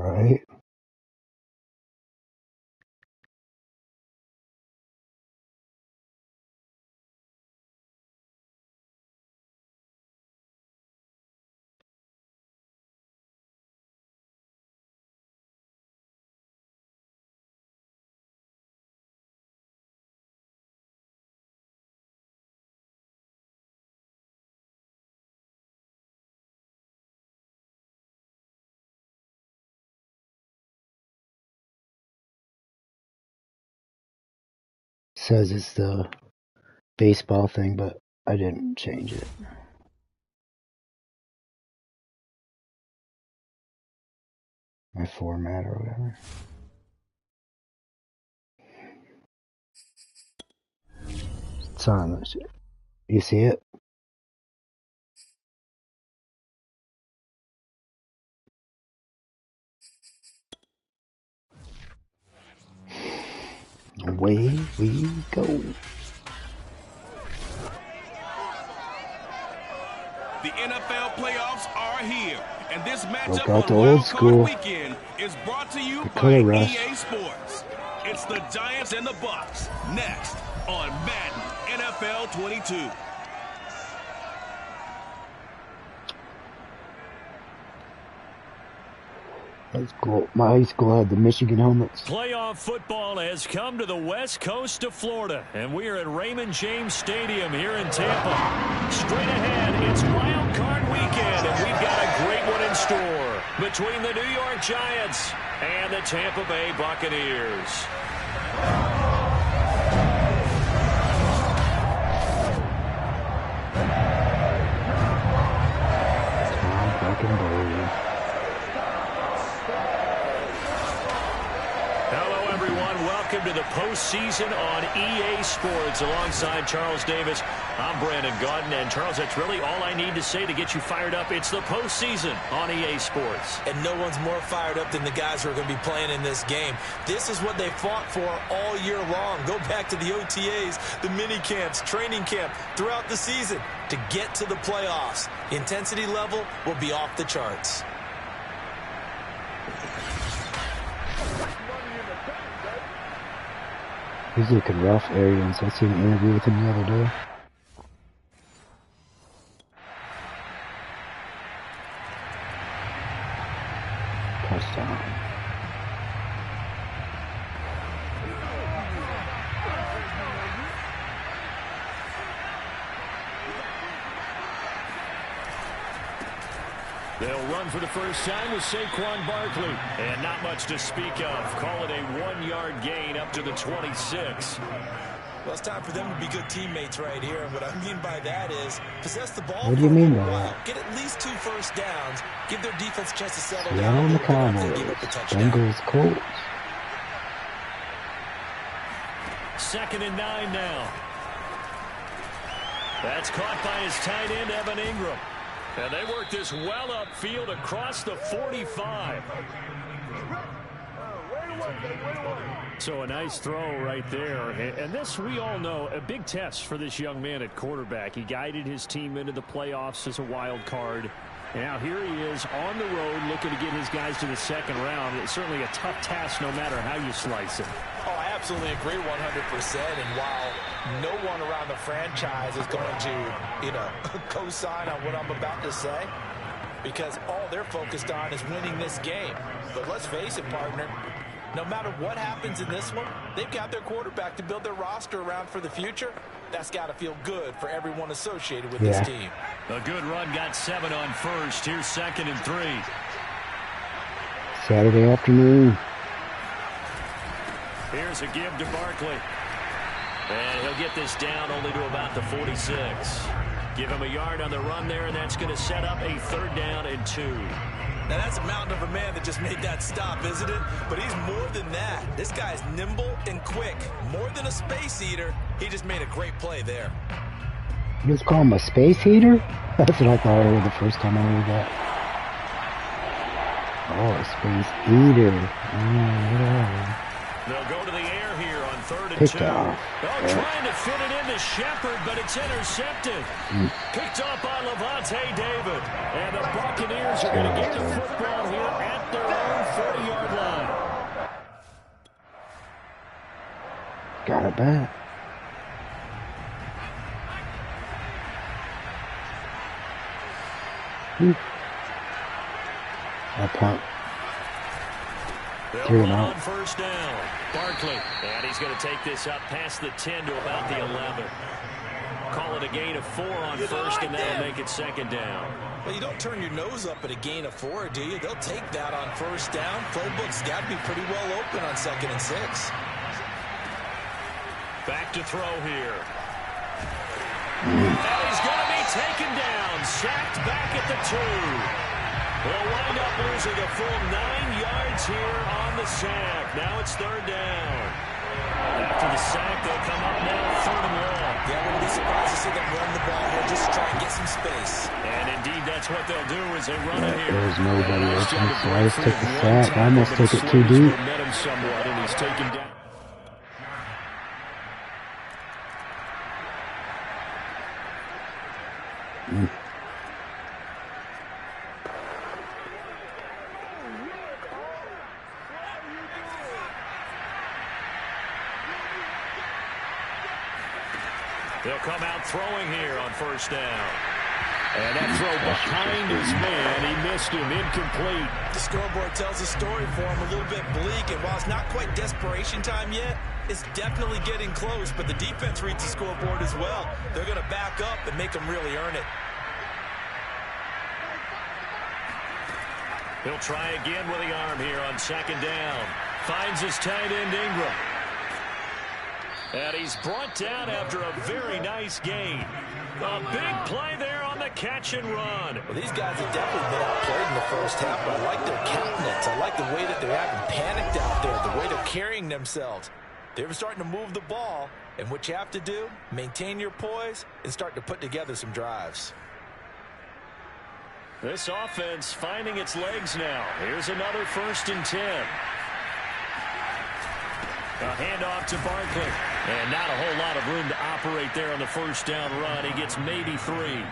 Right. Says it's the baseball thing, but I didn't change it. My format or whatever. It's on. You see it? Away we go. The NFL playoffs are here, and this matchup out the on old Wild school. Card Weekend is brought to you The by color rush. EA Sports. It's the Giants and the Bucs next on Madden NFL 22. My high school had the Michigan helmets. Playoff football has come to the west coast of Florida, and we are at Raymond James Stadium here in Tampa. Straight ahead, it's Wild Card Weekend, and we've got a great one in store between the New York Giants and the Tampa Bay Buccaneers. Tom fucking Brady. Hello, everyone. Welcome to the postseason on EA Sports. Alongside Charles Davis, I'm Brandon Gaudin. And, Charles, that's really all I need to say to get you fired up. It's the postseason on EA Sports. And no one's more fired up than the guys who are going to be playing in this game. This is what they fought for all year long. Go back to the OTAs, the mini camps, training camp, throughout the season to get to the playoffs. The intensity level will be off the charts. He's looking rough, Arians. I seen an interview with him the other day. Touchdown. They'll run for the first time with Saquon Barkley. And not much to speak of. Call it a 1-yard gain up to the 26. Well, it's time for them to be good teammates right here. And what I mean by that is possess the ball What do you mean by while. that? Get at least 2 first downs. Give their defense a chance to settle Yeah, down. on the Give up the Cowboys. touchdown. Bengals, Colts. 2nd and 9 now. That's caught by his tight end, Evan Ingram. And they work this well upfield across the 45. So a nice throw right there. And this, we all know, a big test for this young man at quarterback. He guided his team into the playoffs as a wild card. And now here he is on the road looking to get his guys to the second round. It's certainly a tough task no matter how you slice it. Oh, I absolutely agree 100%. And while no one around the franchise is going to, co-sign on what I'm about to say, because all they're focused on is winning this game. But let's face it, partner, no matter what happens in this one, they've got their quarterback to build their roster around for the future. That's got to feel good for everyone associated with this team. A good run, got 7 on first. Here's 2nd and 3. Saturday afternoon. Here's a give to Barkley. And he'll get this down only to about the 46. Give him a yard on the run there, and that's going to set up a 3rd down and 2. Now, that's a mountain of a man that just made that stop, isn't it? But he's more than that. This guy's nimble and quick. More than a space eater, he just made a great play there. You just call him a space heater? That's what I thought I heard the first time I heard that. Oh, a space eater. Whatever. They'll go to the air here on 3rd and 2. Picked off. Trying to fit it into Shepard, but it's intercepted. Picked up by Levante David. And the Buccaneers are going to get the football here at their own 40-yard line. Got it back. A punt. Threw him out. On 1st down. Barkley. And he's going to take this up past the 10 to about the 11. Call it a gain of 4 on 1st, and that'll make it 2nd down. Well, you don't turn your nose up at a gain of 4, do you? They'll take that on 1st down. Playbook's got to be pretty well open on 2nd and 6. Back to throw here. And he's going to be taken down. Sacked back at the 2. They'll wind up losing a full 9 yards here on the sack. Now it's 3rd down. After the sack, they'll come up now 3rd and long. Yeah, I wouldn't be surprised to see them run the ball here just to try and get some space. And indeed, that's what they'll do as they run it here. There's nobody open, so I just took the sack. I almost took it too deep. Met him somewhat, and he's taken down. They'll come out throwing here on 1st down. And that throw behind his man. He missed him. Incomplete. The scoreboard tells a story for him, a little bit bleak. And while it's not quite desperation time yet, it's definitely getting close. But the defense reads the scoreboard as well. They're going to back up and make them really earn it. He'll try again with the arm here on 2nd down. Finds his tight end Ingram. And he's brought down after a very nice gain. A big play there on the catch and run. Well, these guys have definitely been outplayed in the 1st half, but I like their countenance. I like the way that they're having panicked out there, the way they're carrying themselves. They're starting to move the ball, and what you have to do, maintain your poise and start to put together some drives. This offense finding its legs now. Here's another 1st and 10. A handoff to Barkley. And not a whole lot of room to operate there on the 1st down run. He gets maybe 3.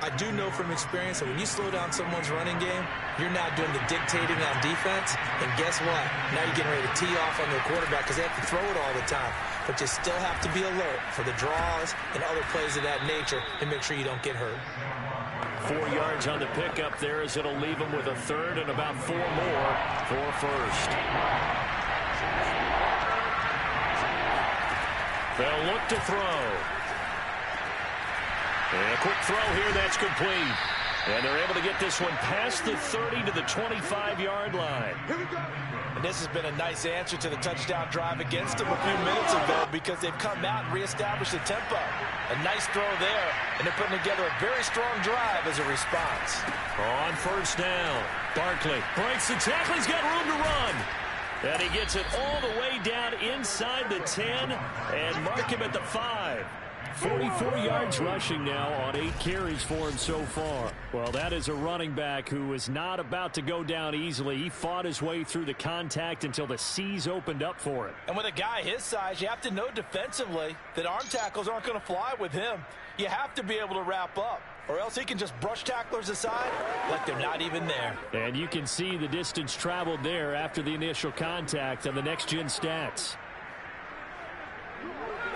I do know from experience that when you slow down someone's running game, you're now doing the dictating on defense. And guess what? Now you're getting ready to tee off on their quarterback because they have to throw it all the time. But you still have to be alert for the draws and other plays of that nature and make sure you don't get hurt. 4 yards on the pickup there as it'll leave him with a 3rd and about 4 more for 1st. They'll look to throw. And a quick throw here, that's complete. And they're able to get this one past the 30 to the 25-yard line. And this has been a nice answer to the touchdown drive against them a few minutes ago because they've come out and reestablished the tempo. A nice throw there, and they're putting together a very strong drive as a response. On 1st down, Barkley breaks the tackle. He's got room to run. And he gets it all the way down inside the 10 and mark him at the 5. 44 yards rushing now on 8 carries for him so far. Well, that is a running back who is not about to go down easily. He fought his way through the contact until the seas opened up for him. And with a guy his size, you have to know defensively that arm tackles aren't going to fly with him. You have to be able to wrap up, or else he can just brush tacklers aside like they're not even there. And you can see the distance traveled there after the initial contact on the next-gen stats.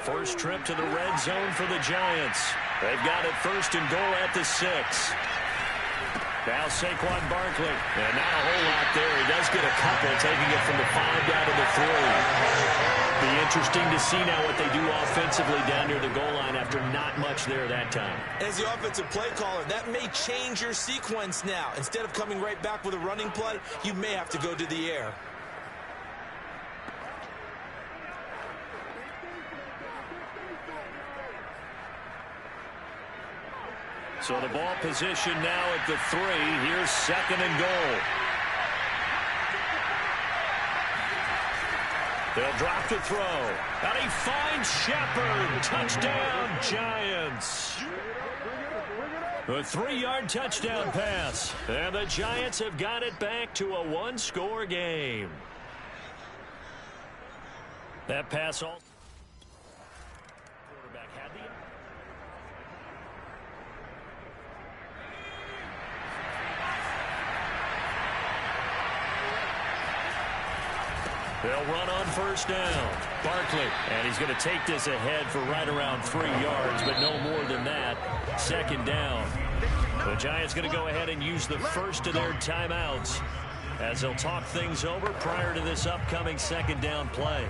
First trip to the red zone for the Giants. They've got it 1st and goal at the 6. Now Saquon Barkley. And not a whole lot there. He does get a couple, taking it from the 5 down to the 3. Be interesting to see now what they do offensively down near the goal line after not much there that time. As the offensive play caller, that may change your sequence now. Instead of coming right back with a running play, you may have to go to the air. So the ball position now at the 3. Here's 2nd and goal. They'll drop the throw. And he finds Shepard. Touchdown, Giants. A 3-yard touchdown pass. And the Giants have got it back to a 1-score game. That pass all. Quarterback had the. They'll run on first down. Barkley, and he's going to take this ahead for right around 3 yards, but no more than that. Second down. The Giants going to go ahead and use the first of their timeouts as they'll talk things over prior to this upcoming second down play.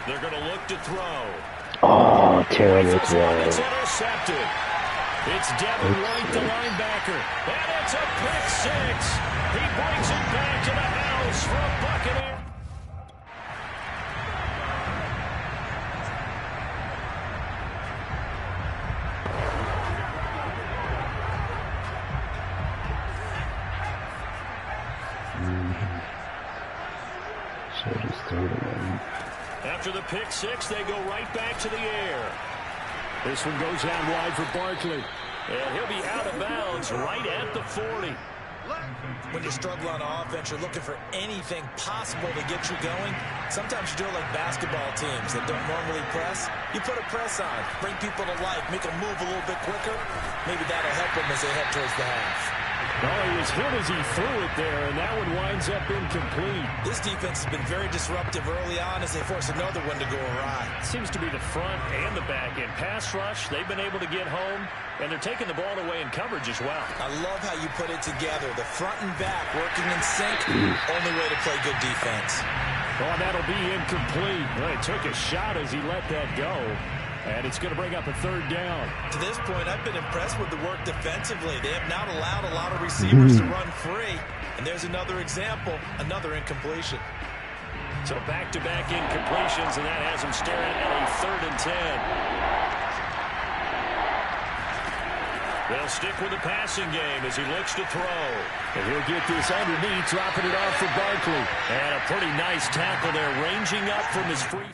They're going to look to throw. Oh, terrible throw. It's intercepted. It's Devin White, the linebacker. And it's a pick six. He brings it back to the house for a Buccaneer. So just throw it away. After the pick six, they go right back to the air. This one goes out wide for Barkley. And he'll be out of bounds right at the 40. When you struggle on offense, you're looking for anything possible to get you going. Sometimes you do it like basketball teams that don't normally press. You put a press on, bring people to life, make them move a little bit quicker. Maybe that'll help them as they head towards the half. Oh, he was hit as he threw it there, and that one winds up incomplete. This defense has been very disruptive early on as they force another one to go awry. Seems to be the front and the back end. Pass rush, they've been able to get home, and they're taking the ball away in coverage as well. I love how you put it together. The front and back working in sync, only way to play good defense. Oh, that'll be incomplete. Well, he took a shot as he let that go. And it's going to bring up a third down. To this point, I've been impressed with the work defensively. They have not allowed a lot of receivers to run free. And there's another example, another incompletion. So back-to-back incompletions, and that has them staring at a 3rd and 10. They'll stick with the passing game as he looks to throw. And he'll get this underneath, dropping it off for Barkley. And a pretty nice tackle there, ranging up from his free.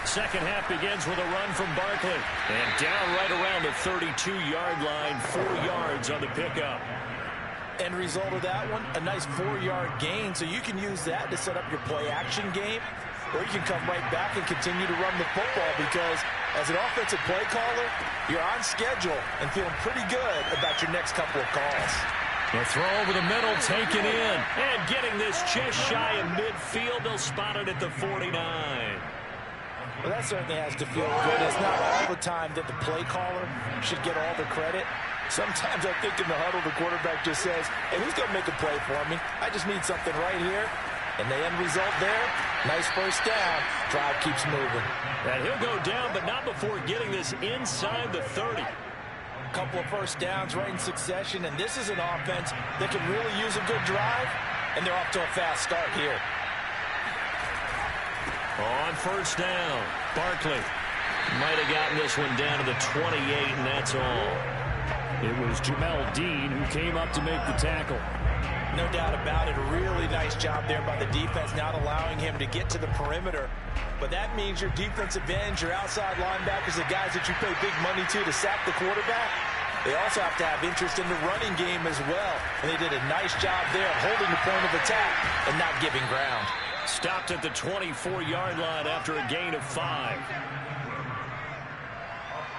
Second half begins with a run from Barkley. And down right around the 32-yard line, 4 yards on the pickup. End result of that one, a nice 4-yard gain. So you can use that to set up your play-action game, or you can come right back and continue to run the football because as an offensive play caller, you're on schedule and feeling pretty good about your next couple of calls. The throw over the middle, taken in. And getting this just shy of midfield, they'll spot it at the 49. Well, that certainly has to feel good. It's not all the time that the play caller should get all the credit. Sometimes I think in the huddle, the quarterback just says, hey, who's going to make a play for me? I just need something right here. And the end result there, nice first down. Drive keeps moving. And he'll go down, but not before getting this inside the 30. Couple of first downs right in succession, and this is an offense that can really use a good drive, and they're off to a fast start here. On first down, Barkley might have gotten this one down to the 28, and that's all. It was Jamel Dean who came up to make the tackle. No doubt about it. A really nice job there by the defense, not allowing him to get to the perimeter. But that means your defensive ends, your outside linebackers, the guys that you pay big money to sack the quarterback, they also have to have interest in the running game as well. And they did a nice job there holding the point of attack and not giving ground. Stopped at the 24-yard line after a gain of 5.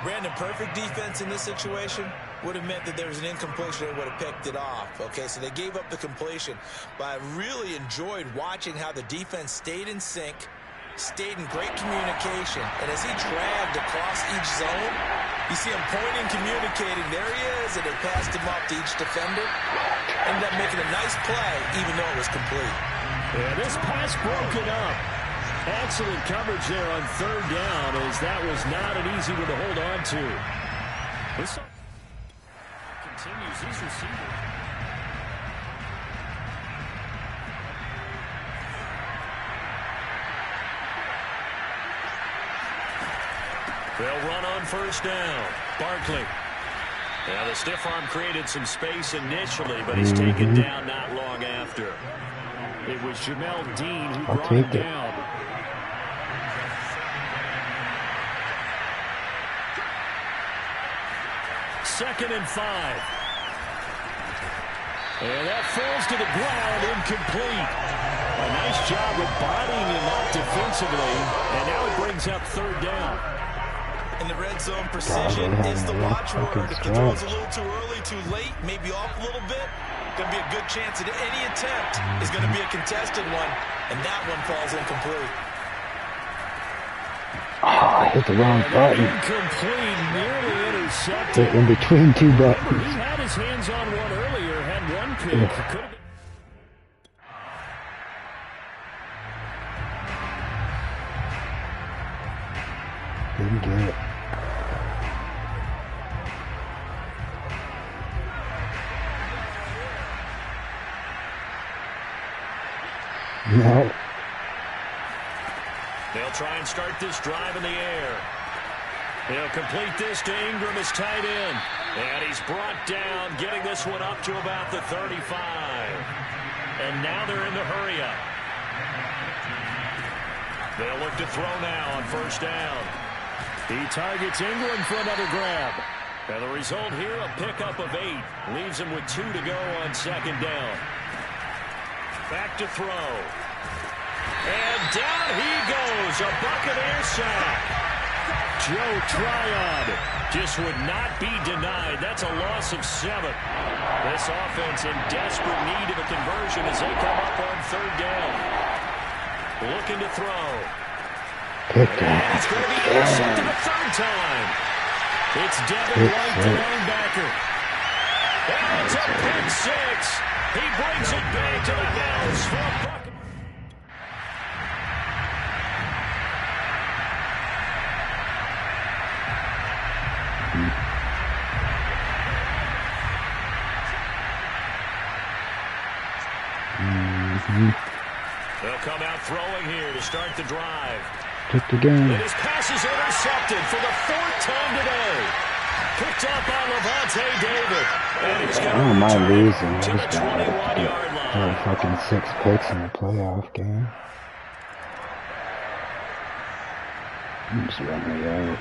Brandon, perfect defense in this situation would have meant that there was an incompletion. They would have picked it off. Okay, so they gave up the completion. But I really enjoyed watching how the defense stayed in sync, stayed in great communication. And as he dragged across each zone, you see him pointing, communicating. There he is, and they passed him off to each defender. Ended up making a nice play, even though it was complete. Yeah, this pass broken up. Excellent coverage there on third down, as that was not an easy one to hold on to. This continues his receiver. They'll run on first down. Barkley. Now the stiff arm created some space initially, but he's taken down not long after. It was Jamel Dean who brought him down. Second and 5. And that falls to the ground, incomplete. A nice job of bodying him up defensively, and now it brings up third down. In the red zone, precision is the watchword. If the throw is a little too early, too late, maybe off a little bit, going to be a good chance that any attempt is going to be a contested one, and that one falls incomplete. Oh, I hit the wrong button. Incomplete, nearly intercepted. Hit in between two buttons. He had his hands on one earlier, had one pick. Could have been. Didn't get it. No. They'll try and start this drive in the air. They'll complete this to Ingram as tight end. And he's brought down, getting this one up to about the 35. And now they're in the hurry up. They'll look to throw now on first down. He targets Ingram for another grab. And the result here, a pickup of 8. Leaves him with 2 to go on second down. Back to throw. And down he goes. A Buccaneer sack. Joe Tryon just would not be denied. That's a loss of 7. This offense in desperate need of a conversion as they come up on third down. Looking to throw. Pick that. It's going to be intercepted a third time. It's Devin White, the linebacker. And it's a pick 6. He brings it back to the house for a bucket. They'll come out throwing here to start the drive. Picked again. And his pass is intercepted for the 4th time today. Picked up by Levante David. And he's I don't mind losing. I to the just got 21-yard line. fucking 6 picks in a playoff game. I'm just running it out.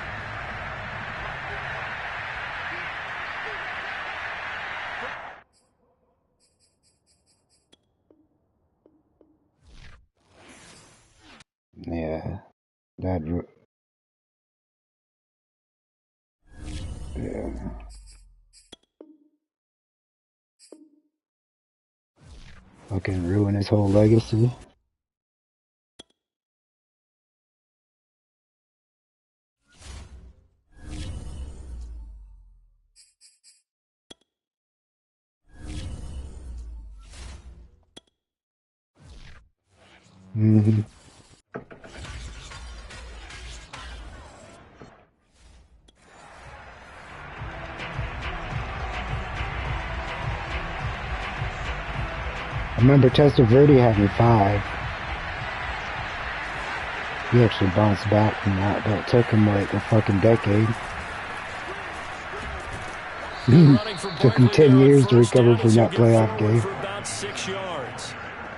Yeah, yeah. Fucking ruin his whole legacy. I remember Testaverde having 5. He actually bounced back from that, but it took him like a fucking decade. Took him 10 years to recover from that playoff game. For about 6 yards.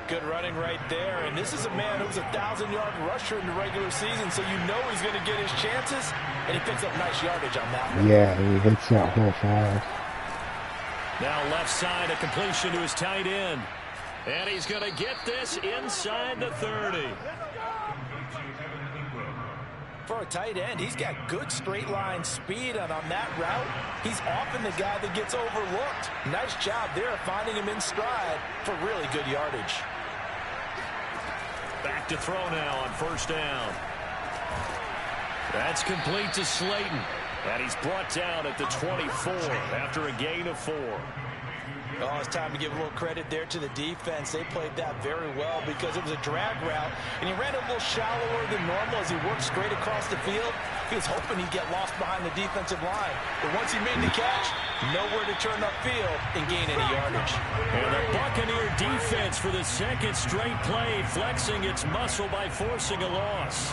Good running right there. And this is a man who's a 1,000-yard rusher in the regular season, so you know he's going to get his chances, and he picks up nice yardage on that one. Yeah, he hits that hole fast. Now left side, a completion to his tight end. And he's going to get this inside the 30. For a tight end, he's got good straight line speed, and on that route, he's often the guy that gets overlooked. Nice job there of finding him in stride for really good yardage. Back to throw now on first down. That's complete to Slayton. And he's brought down at the 24 after a gain of 4. Oh, it's time to give a little credit there to the defense. They played that very well because it was a drag route, and he ran a little shallower than normal as he worked straight across the field. He was hoping he'd get lost behind the defensive line. But once he made the catch, nowhere to turn upfield and gain any yardage. And the Buccaneer defense for the second straight play, flexing its muscle by forcing a loss.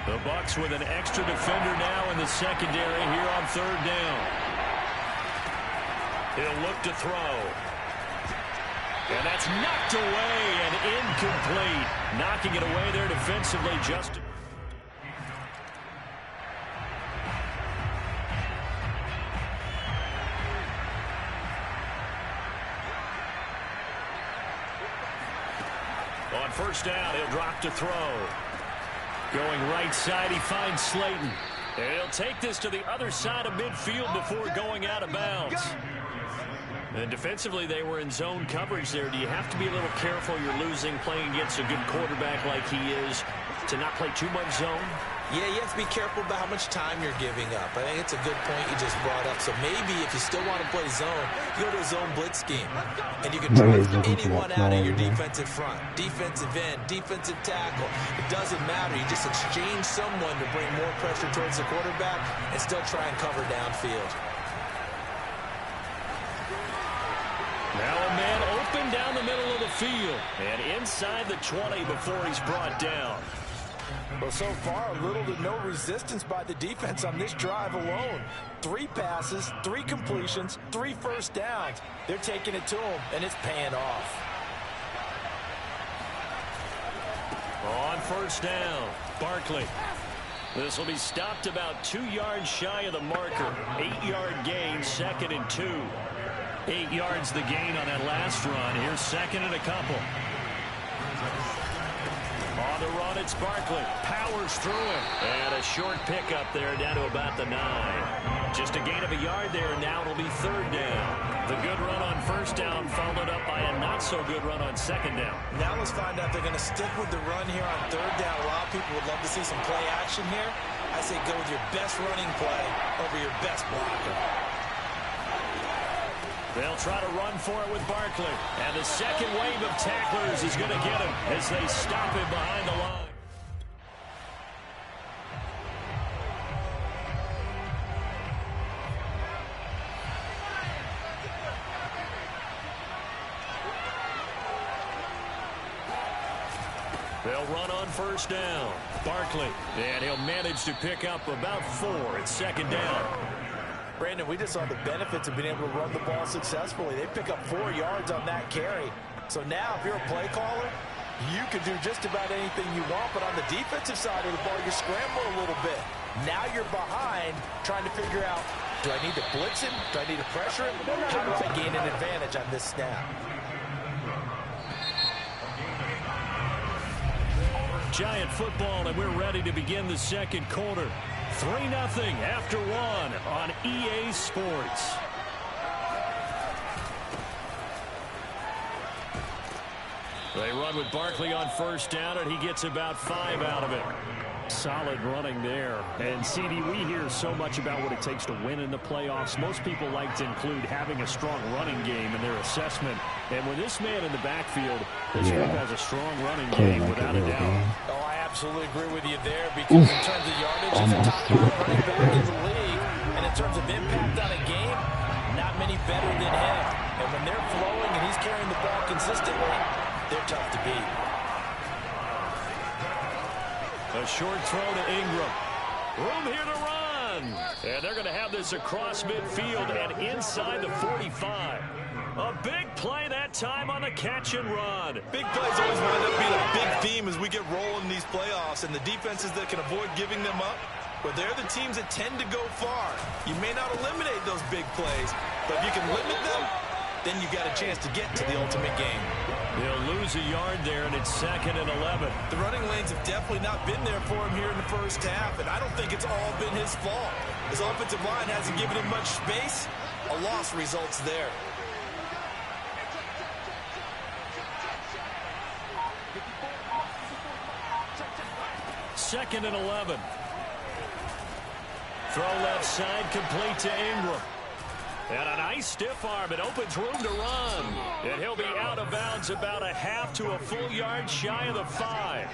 The Bucs with an extra defender now in the secondary here on third down. He'll look to throw. And that's knocked away and incomplete. Knocking it away there defensively, Justin. On first down, he'll drop to throw. Going right side, he finds Slayton. And he'll take this to the other side of midfield before going out of bounds. And defensively, they were in zone coverage there. Do you have to be a little careful? You're losing, playing against a good quarterback like he is, to not play too much zone? Yeah, you have to be careful about how much time you're giving up. I think it's a good point you just brought up. So maybe if you still want to play zone, you go to a zone blitz scheme. And you can drive anyone out of your defensive front. Defensive end, defensive tackle. It doesn't matter. You just exchange someone to bring more pressure towards the quarterback and still try and cover downfield. Now a man open down the middle of the field. And inside the 20 before he's brought down. Well, so far, little to no resistance by the defense on this drive alone. 3 passes, 3 completions, 3 first downs. They're taking it to him, and it's paying off. On first down, Barkley. This will be stopped about 2 yards shy of the marker. 8-yard gain, 2nd and 2. 8 yards the gain on that last run. Here's 2nd and a couple. On the run, it's Barkley. Powers through him. And a short pickup there down to about the 9. Just a gain of a yard there, and now it'll be 3rd down. The good run on first down followed up by a not-so-good run on 2nd down. Now let's find out if they're going to stick with the run here on 3rd down. A lot of people would love to see some play action here. I say go with your best running play over your best blocker. They'll try to run for it with Barkley. And the second wave of tacklers is going to get him as they stop him behind the line. They'll run on first down. Barkley. And he'll manage to pick up about 4 at 2nd down. Brandon, we just saw the benefits of being able to run the ball successfully. They pick up 4 yards on that carry. So now, if you're a play caller, you can do just about anything you want. But on the defensive side of the ball, you scramble a little bit. Now you're behind, trying to figure out, do I need to blitz him? Do I need to pressure him? How do I gain an advantage on this snap? Giant football, and we're ready to begin the second quarter. 3-0 after 1 on EA Sports. They run with Barkley on first down, and he gets about 5 out of it. Solid running there. And, CD, we hear so much about what it takes to win in the playoffs. Most people like to include having a strong running game in their assessment. And with this man in the backfield, this group has a strong running game without a doubt. Oh, I absolutely agree with you there, because in terms of yardage, he's a top 5 running back in the league. And in terms of impact on a game, not many better than him. And when they're flowing and he's carrying the ball consistently, they're tough to beat. A short throw to Ingram. Room here to run. And they're going to have this across midfield and inside the 45. A big play that time on the catch and run. Big plays always wind up being a big theme as we get rolling these playoffs, and the defenses that can avoid giving them up, but they're the teams that tend to go far. You may not eliminate those big plays, but if you can limit them, then you got a chance to get to the ultimate game. They'll lose a yard there, and it's 2nd and 11. The running lanes have definitely not been there for him here in the first half, and I don't think it's all been his fault. His offensive line hasn't given him much space. A loss results there. Second and 11. Throw left side, complete to Ingram. And a nice stiff arm. It opens room to run. And he'll be out of bounds about a half to a full yard shy of the 5.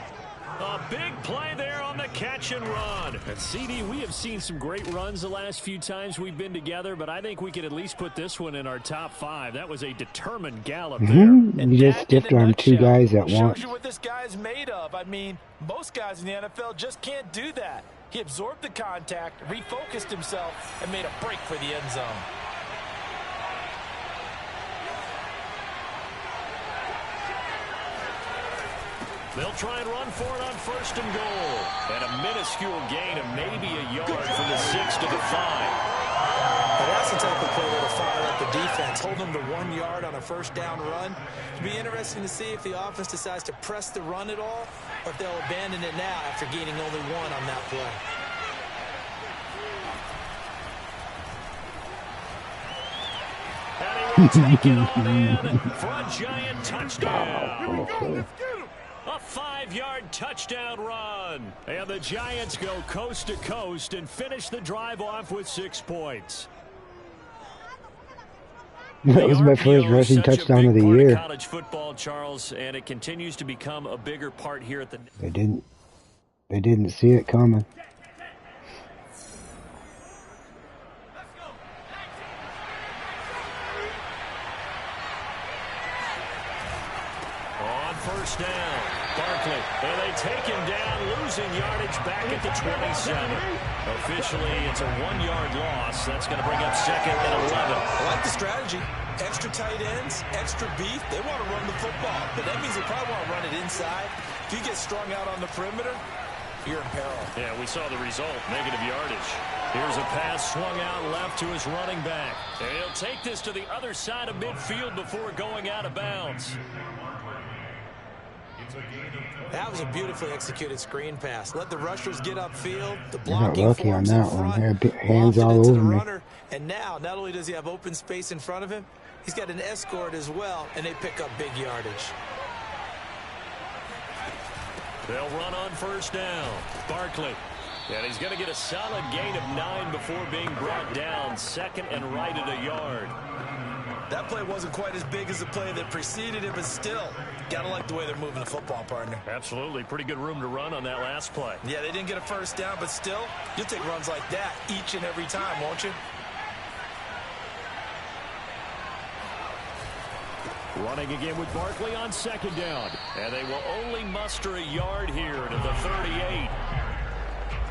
A big play there on the catch and run. And CD, we have seen some great runs the last few times we've been together, but I think we could at least put this one in our top 5. That was a determined gallop there. You just stiffed arm 2 guys at once. Shows you what this guy's made of. I mean, most guys in the NFL just can't do that. He absorbed the contact, refocused himself, and made a break for the end zone. They'll try and run for it on 1st and goal. And a minuscule gain of maybe a yard from the 6 to the 5. Well, that's the type of play that'll fire up the defense. Hold them to 1 yard on a 1st down run. It'll be interesting to see if the offense decides to press the run at all, or if they'll abandon it now after gaining only 1 on that play. And he will take it all in for a giant touchdown. Here we go, let's get him. A 5-yard touchdown run. And the Giants go coast to coast and finish the drive off with 6 points. That was my first rushing touchdown of the year. College football, Charles, and it continues to become a bigger part here at the. They didn't see it coming. On 1st down, Barkley, and they take him down, losing yardage back at the 27. Officially, it's a 1-yard loss. That's going to bring up 2nd and 11. I like the strategy. Extra tight ends, extra beef. They want to run the football, but that means they probably want to run it inside. If you get strung out on the perimeter, you're in peril. Yeah, we saw the result, negative yardage. Here's a pass swung out left to his running back. And he'll take this to the other side of midfield before going out of bounds. That was a beautifully executed screen pass. Let the rushers get upfield. The I got blocking lucky on forms that in one. front, Had hands lofted all into over the me. runner, and now, not only does he have open space in front of him, he's got an escort as well, and they pick up big yardage. They'll run on 1st down. Barkley. And he's going to get a solid gain of 9 before being brought down. 2nd and right at a yard. That play wasn't quite as big as the play that preceded it, but still, got to like the way they're moving the football, partner. Absolutely. Pretty good room to run on that last play. Yeah, they didn't get a 1st down, but still, you'll take runs like that each and every time, won't you? Running again with Barkley on 2nd down. And they will only muster a yard here to the 38.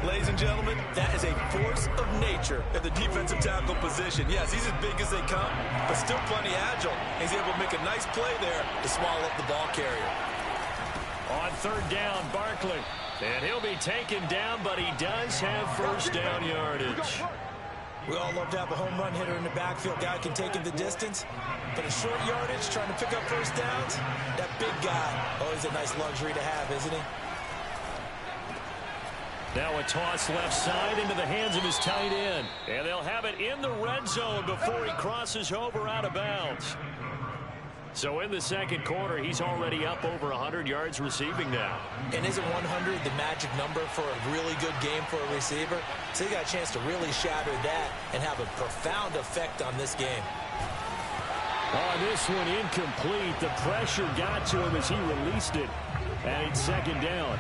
Ladies and gentlemen, that is a force of nature at the defensive tackle position. Yes, he's as big as they come, but still plenty agile. He's able to make a nice play there to swallow up the ball carrier. On 3rd down, Barkley. And he'll be taken down, but he does have 1st down yardage. We all love to have a home run hitter in the backfield. Guy can take it the distance, but a short yardage, trying to pick up 1st downs, that big guy, always a nice luxury to have, isn't he? Now a toss left side into the hands of his tight end. And they'll have it in the red zone before he crosses over out of bounds. So in the 2nd quarter, he's already up over 100 yards receiving now. And isn't 100 the magic number for a really good game for a receiver? So he got a chance to really shatter that and have a profound effect on this game. On this one, incomplete. The pressure got to him as he released it. And it's 2nd down.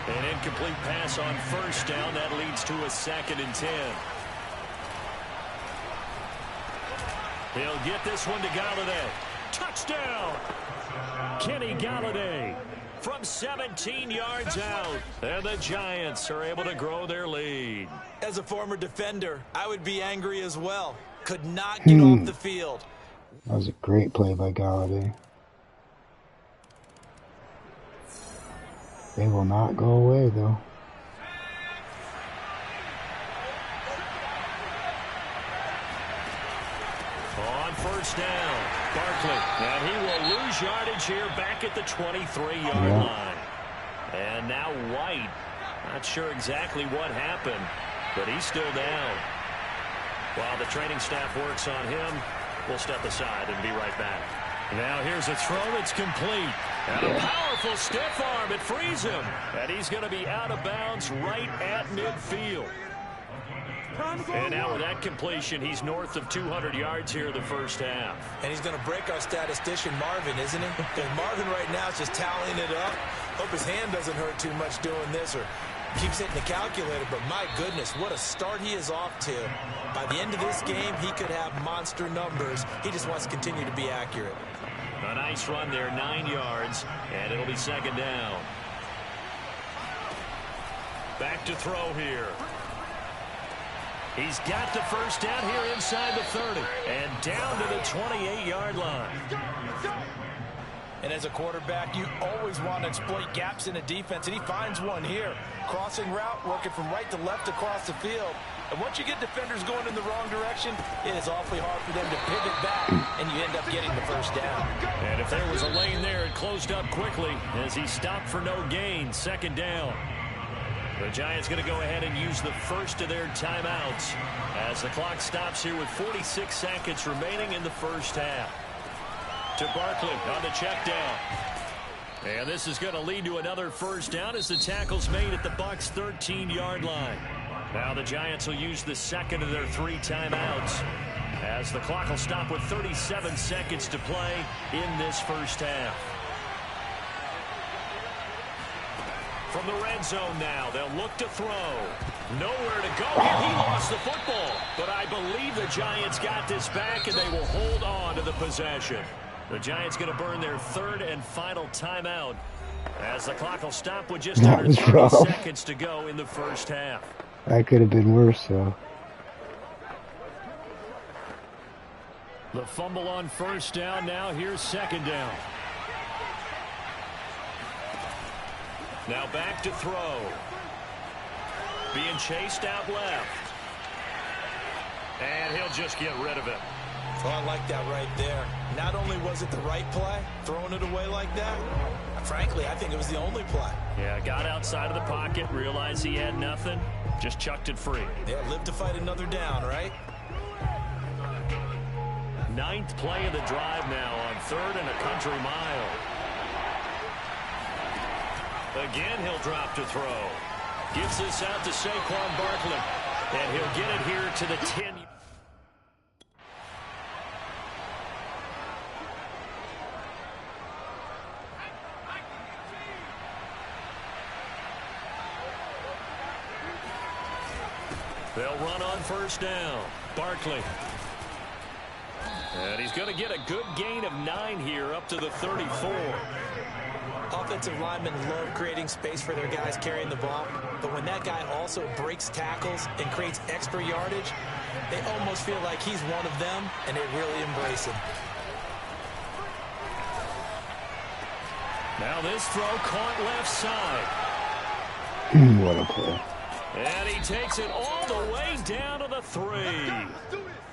An incomplete pass on 1st down. That leads to a 2nd and 10. He'll get this one to Galladay. Touchdown! Kenny Galladay from 17 yards out. And the Giants are able to grow their lead. As a former defender, I would be angry as well. Could not get off the field. That was a great play by Galladay. They will not go away, though. On 1st down, Barkley. And he will lose yardage here back at the 23-yard line. And now White. Not sure exactly what happened, but he's still down. While the training staff works on him, we'll step aside and be right back. Now here's a throw that's complete. And a powerful stiff arm. It frees him. And he's going to be out of bounds right at midfield. And now with that completion, he's north of 200 yards here in the first half. And he's going to break our statistician Marvin, isn't he? Because Marvin right now is just tallying it up. Hope his hand doesn't hurt too much doing this or keeps hitting the calculator. But my goodness, what a start he is off to. By the end of this game, he could have monster numbers. He just wants to continue to be accurate. A nice run there, 9 yards, and it'll be second down. Back to throw here. He's got the first down here inside the 30 and down to the 28-yard line. And as a quarterback, you always want to exploit gaps in a defense, and he finds one here. Crossing route, working from right to left across the field. And once you get defenders going in the wrong direction, it is awfully hard for them to pivot back, and you end up getting the first down. And if there was a lane there, it closed up quickly as he stopped for no gain. Second down. The Giants going to go ahead and use the first of their timeouts as the clock stops here with 46 seconds remaining in the first half. To Barkley on the check down. And this is going to lead to another first down as the tackle's made at the Bucs' 13-yard line. Now the Giants will use the second of their 3 timeouts as the clock will stop with 37 seconds to play in this first half. From the red zone now, they'll look to throw. Nowhere to go here. He lost the football. But I believe the Giants got this back, and they will hold on to the possession. The Giants going to burn their 3rd and final timeout as the clock will stop with just under 30 seconds to go in the first half. That could have been worse, though. The fumble on first down. Now here's second down. Now back to throw. Being chased out left. And he'll just get rid of it. Oh, I like that right there. Not only was it the right play, throwing it away like that, frankly, I think it was the only play. Yeah, got outside of the pocket, realized he had nothing, just chucked it free. Yeah, live to fight another down, right? 9th play of the drive now on 3rd and a country mile. Again, he'll drop to throw. Gives this out to Saquon Barkley. And he'll get it here to the 10. They'll run on first down. Barkley. And he's going to get a good gain of 9 here up to the 34. Offensive linemen love creating space for their guys carrying the ball, but when that guy also breaks tackles and creates extra yardage, they almost feel like he's one of them, and they really embrace him. Now this throw caught left side. What a play. And he takes it all the way down to the 3.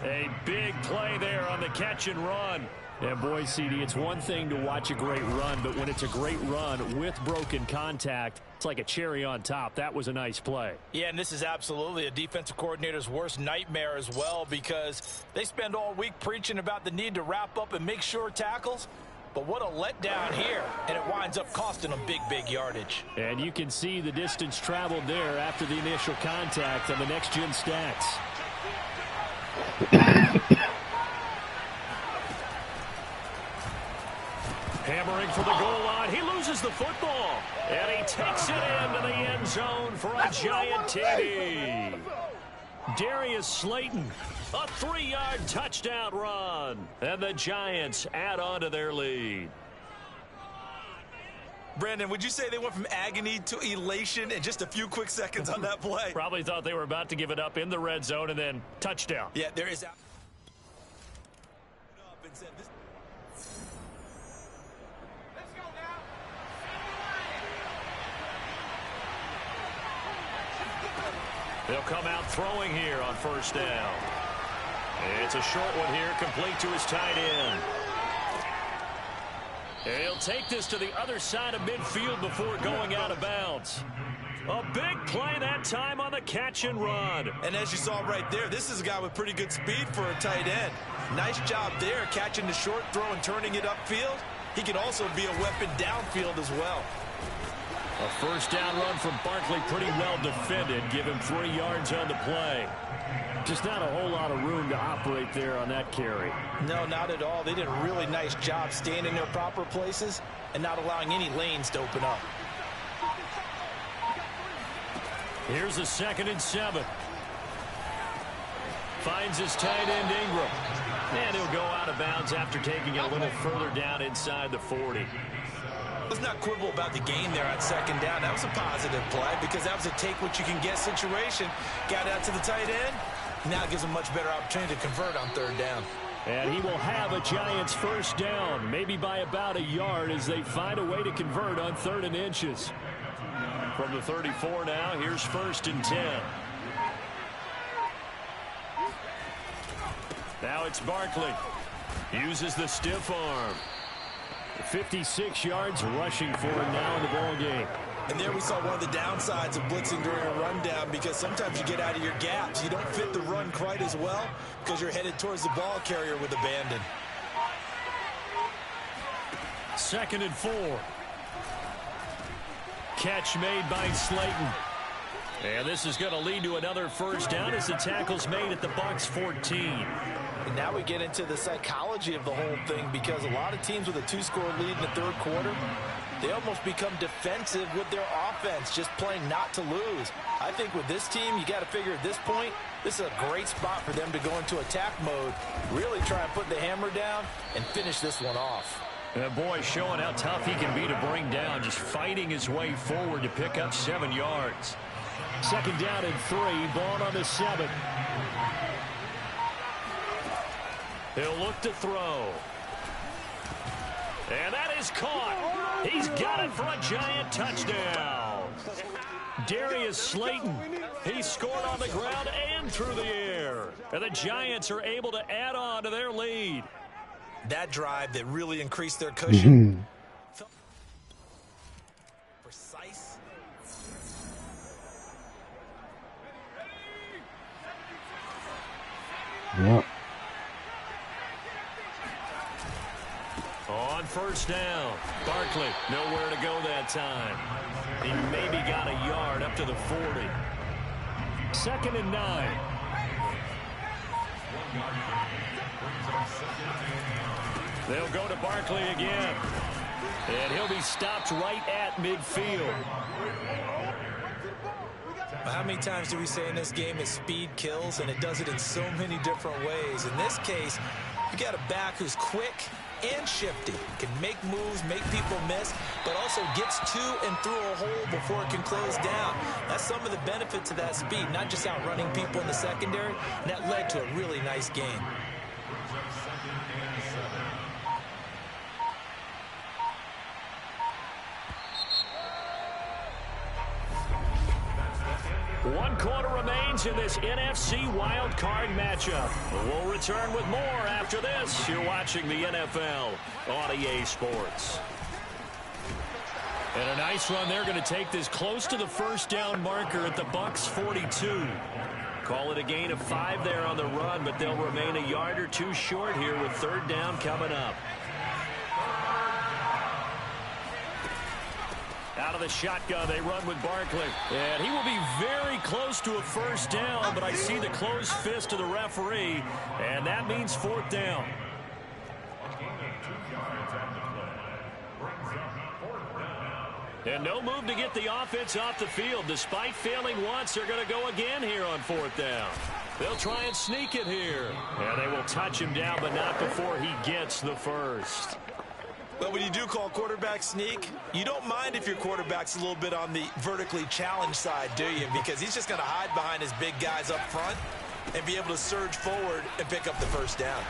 A big play there on the catch and run. And boy, CD, it's one thing to watch a great run, but when it's a great run with broken contact, it's like a cherry on top. That was a nice play. Yeah, and this is absolutely a defensive coordinator's worst nightmare as well, because they spend all week preaching about the need to wrap up and make sure tackles. But what a letdown here, and it winds up costing them big yardage. And you can see the distance traveled there after the initial contact on the next-gen stats. Hammering for the goal line. He loses the football. And he takes it into the end zone for a giant TD. Darius Slayton, a 3-yard touchdown run. And the Giants add on to their lead. Brandon, would you say they went from agony to elation in just a few quick seconds on that play? Probably thought they were about to give it up in the red zone and then touchdown. Yeah, there is. They'll come out throwing here on first down. It's a short one here, complete to his tight end. And he'll take this to the other side of midfield before going out of bounds. A big play that time on the catch and run. And as you saw right there, this is a guy with pretty good speed for a tight end. Nice job there, catching the short throw and turning it upfield. He can also be a weapon downfield as well. A first down run from Barkley, pretty well defended. Give him 3 yards on the play. Just not a whole lot of room to operate there on that carry. No, not at all. They did a really nice job staying in their proper places and not allowing any lanes to open up. Here's a 2nd and 7. Finds his tight end Ingram. And he'll go out of bounds after taking it a little further down inside the 40. Let's not quibble about the gain there on 2nd down. That was a positive play because that was a take-what-you-can-get situation. Got out to the tight end. Now gives him much better opportunity to convert on 3rd down. And he will have a Giants first down, maybe by about a yard as they find a way to convert on 3rd and inches. From the 34 now, here's 1st and 10. Now it's Barkley. Uses the stiff arm. 56 yards rushing for him now in the ball game. And there we saw one of the downsides of blitzing during a rundown because sometimes you get out of your gaps. You don't fit the run quite as well because you're headed towards the ball carrier with abandon. 2nd and 4. Catch made by Slayton. And this is going to lead to another first down as the tackle's made at the Bucs 14. And now we get into the psychology of the whole thing because a lot of teams with a 2-score lead in the 3rd quarter, they almost become defensive with their offense, just playing not to lose. I think with this team, you got to figure at this point, this is a great spot for them to go into attack mode, really try and put the hammer down and finish this one off. That boy showing how tough he can be to bring down, just fighting his way forward to pick up 7 yards. 2nd down and 3, ball on the 7. He'll look to throw. And that is caught. He's got it for a Giant touchdown. Darius Slayton, he scored on the ground and through the air. And the Giants are able to add on to their lead. That drive that really increased their cushion. Precise. Yep. On first down, Barkley nowhere to go that time. He maybe got a yard up to the 40. 2nd and 9. They'll go to Barkley again. And he'll be stopped right at midfield. How many times do we say in this game that speed kills, and it does it in so many different ways? In this case, you got a back who's quick and shifty, can make moves, make people miss, but also gets to and through a hole before it can close down. That's some of the benefits of that speed, not just outrunning people in the secondary, and that led to a really nice game. One quarter remains in this NFC wild card matchup. We'll return with more after this. You're watching the NFL on EA Sports. And a nice run. They're going to take this close to the first down marker at the Bucs 42. Call it a gain of 5 there on the run, but they'll remain a yard or 2 short here with 3rd down coming up. Out of the shotgun, they run with Barkley. And he will be very close to a first down, but I see the closed fist of the referee, and that means 4th down. And no move to get the offense off the field. Despite failing once, they're going to go again here on 4th down. They'll try and sneak it here. And they will touch him down, but not before he gets the first. But when you do call quarterback sneak, you don't mind if your quarterback's a little bit on the vertically challenged side, do you? Because he's just going to hide behind his big guys up front and be able to surge forward and pick up the first down.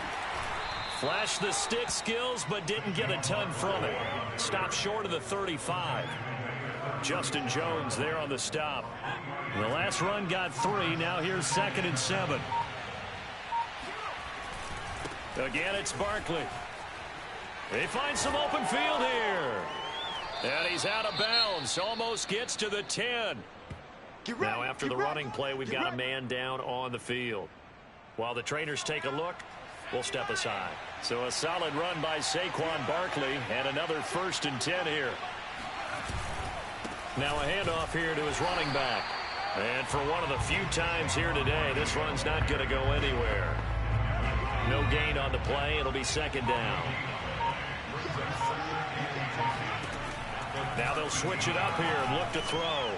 Flashed the stick skills, but didn't get a ton from it. Stopped short of the 35. Justin Jones there on the stop. The last run got 3. Now here's 2nd and 7. Again, it's Barkley. They find some open field here. And he's out of bounds. Almost gets to the 10. Now after the running play, we've got a man down on the field. While the trainers take a look, we'll step aside. So a solid run by Saquon Barkley and another 1st and 10 here. Now a handoff here to his running back. And for one of the few times here today, this run's not going to go anywhere. No gain on the play. It'll be second down. Now they'll switch it up here and look to throw.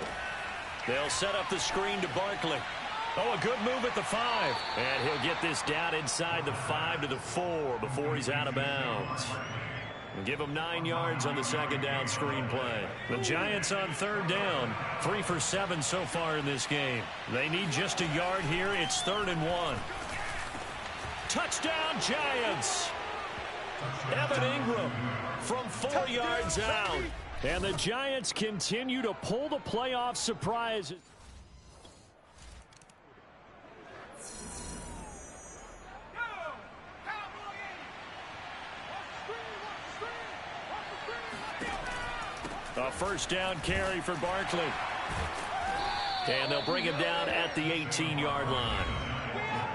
They'll set up the screen to Barkley. Oh, a good move at the 5. And he'll get this down inside the 5 to the 4 before he's out of bounds. And give him 9 yards on the second down screen play. The Giants on third down. 3 for 7 so far in this game. They need just a yard here. It's 3rd and 1. Touchdown, Giants. Evan Ingram from 4 yards out. And the Giants continue to pull the playoff surprises. A first down carry for Barkley. And they'll bring him down at the 18-yard line.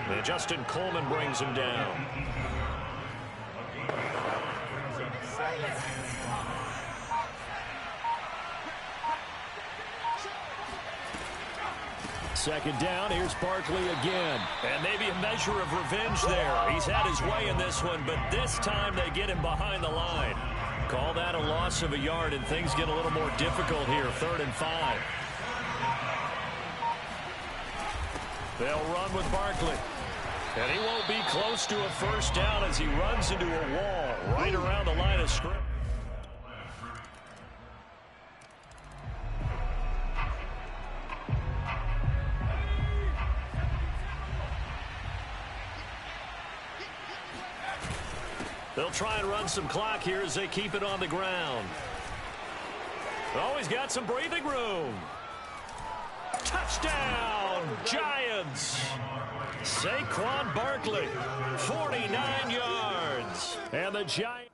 And Justin Coleman brings him down. Second down, here's Barkley again. And maybe a measure of revenge there. He's had his way in this one, but this time they get him behind the line. Call that a loss of a yard, and things get a little more difficult here. 3rd and 5. They'll run with Barkley. And he won't be close to a first down as he runs into a wall right around the line of scrimmage. They'll try and run some clock here as they keep it on the ground. Oh, he's got some breathing room. Touchdown, Giants. Saquon Barkley, 49 yards. And the Giants.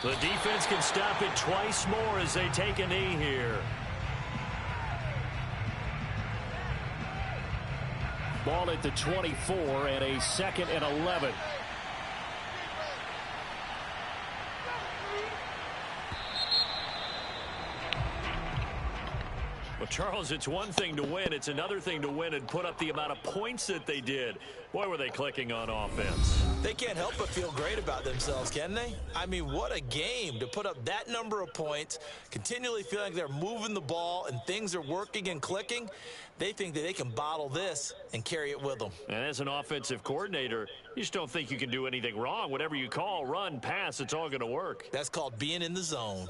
The defense can stop it twice more as they take a knee here. Ball at the 24 and a 2nd and 11. Well, Charles, it's one thing to win. It's another thing to win and put up the amount of points that they did. Boy, were they clicking on offense. They can't help but feel great about themselves, can they? I mean, what a game to put up that number of points, continually feeling like they're moving the ball and things are working and clicking. They think that they can bottle this and carry it with them. And as an offensive coordinator, you just don't think you can do anything wrong. Whatever you call, run, pass, it's all going to work. That's called being in the zone.